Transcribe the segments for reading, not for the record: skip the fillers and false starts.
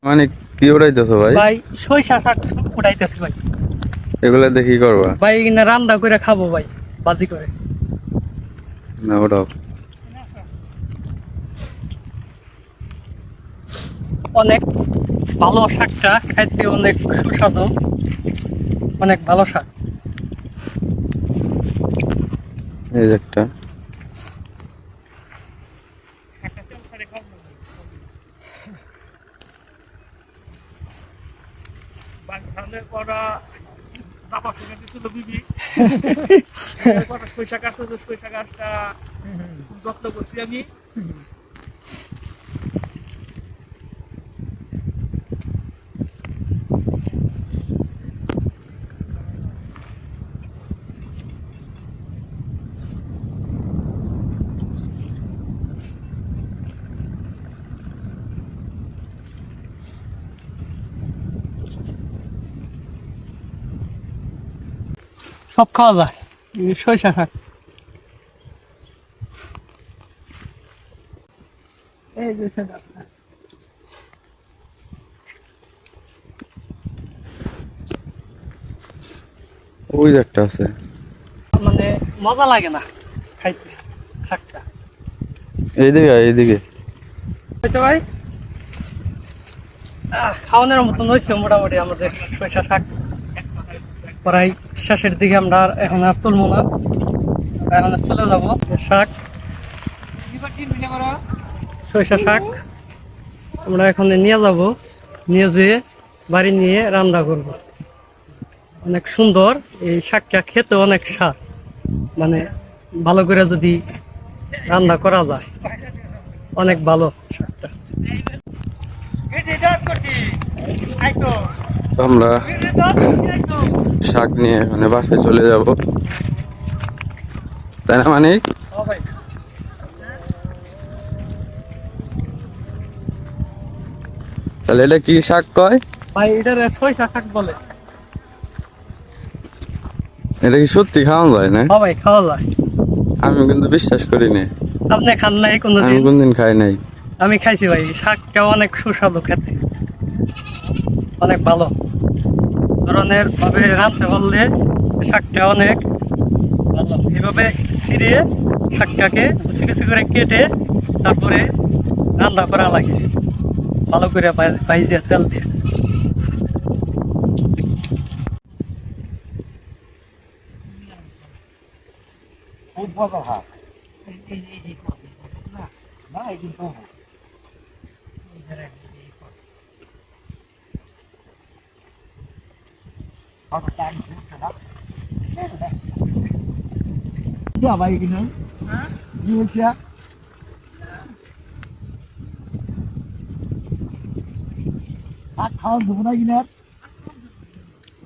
মানে কি উড়াইতেছো ভাই? ভাই সরিষা শাক উঠাইতেছি ভাই। এগুলা দেখি করবা ভাই না রান্না করে খাবো ভাই, বাজি করে। না ওটাও অনেক ভালো শাকটা, খাইতে অনেক সুস্বাদু, অনেক ভালো শাক। এই যে একটা যত্ন করছি আমি। সব খাওয়া যায় সরিষা শাক। এই যে ওই যে একটা আছে। মানে মজা লাগে না খাইতে শাকটা। এইদিকে এইদিকে হয়েছে ভাই, খাওয়ানোর মতন হয়েছে মোটামুটি আমাদের সরিষা শাক। প্রায় শেষের দিকে আমরা এখন আর তুলবো না, এখন চলে যাবো। শাক, সরিষা শাক আমরা এখন নিয়ে যাব, নিয়ে যেয়ে বাড়ি নিয়ে রান্না করব। অনেক সুন্দর এই শাকটা, খেতে অনেক স্বাদ। মানে ভালো করে যদি রান্না করা যায় অনেক ভালো শাকটা। তো আমরা শাক নিয়ে মানে বাসায় চলে যাব, তাই না? মানে তাহলে এটা কি শাক কয়? ভাই এটার সরিষা শাক বলে। এটা কি সত্যি খাওয়া যায় না? হ্যাঁ ভাই, খাওয়া যায়। আমি কিন্তু বিশ্বাস করি না। আপনি খান নাই আমি কোনোদিন? কোনদিন খাই নাই। আমি খাইছি ভাই, শাকটা অনেক সুস্বাদু খেতে, অনেক ভালো ধরনের ভাবে রাঁধতে পারলে শাকটা অনেক ভালো। এইভাবে ছিঁড়ে শাকটাকে কুচি কুচি করে কেটে তারপরে রান্না করা লাগে ভালো করে ভাইজে তেল দিয়ে। খুব মজা হয় না কিন্তু ভাই কিনা কি বলছি ভাত খাওয়া দেবো না কিনা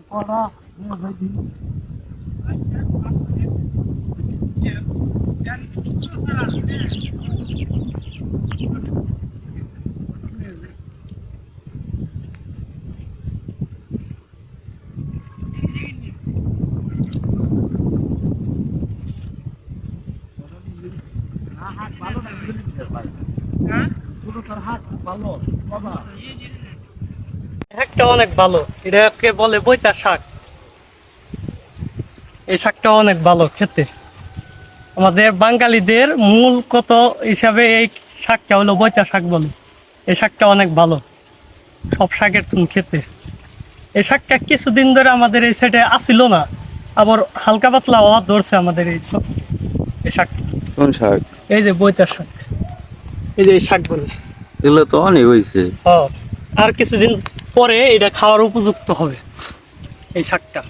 কটা হাট ভালো না ভাই, হাট ভালো বাবা। শাকটা অনেক ভালো, এটাকে বলে বৈতা শাক। এই শাকটা অনেক ভালো খেতে। আমাদের বাঙালিদের মূল কত হিসাবে এই শাকটা হলো বৈতা শাক বলে। এই শাকটা অনেক ভালো সব শাকের তুমি খেতে। এই শাকটা কিছুদিন ধরে আমাদের এই সাইডে আসিল না, আবার হালকা পাতলা হওয়া ধরছে আমাদের এই শাকটা। কোন শাক? এই যে বৈতা শাক, এই যে এই শাকগুলো, এগুলো তো অনেক হয়েছে। আর কিছুদিন পরে এটা খাওয়ার উপযুক্ত হবে এই শাকটা।